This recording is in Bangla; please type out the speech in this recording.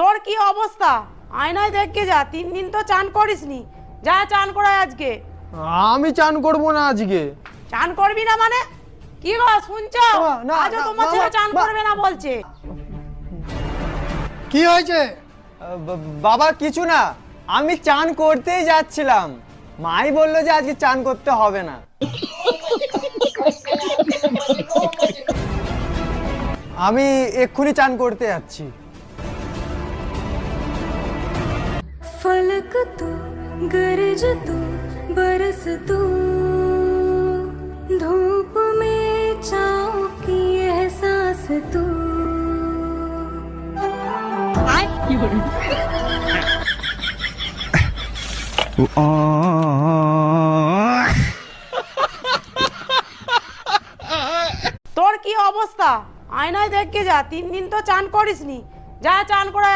তোর কি অবস্থা? আয়নায় দেখে যা, 3 দিন তো চান করিসনি। যা চান করায় আজকে। আমি চান করব না আজকে। চান করবি না মানে? কি গো শুনছো? না, আজও না, তোমার ছেলে চান করবে না বলছে। কি হয়েছে? বাবা কিছু না, আমি চান করতেই যাচ্ছিলাম, মাই বললো যে আজকে চান করতে হবে না। আমি এক্ষুনি চান করতে যাচ্ছি। फलक तू गरज तू बरस तू धूप में चाव की एहसास तू তোর কি অবস্থা? আয়নায় দেখে যা, 3 দিন তো চান করিসনি। যা চান করায়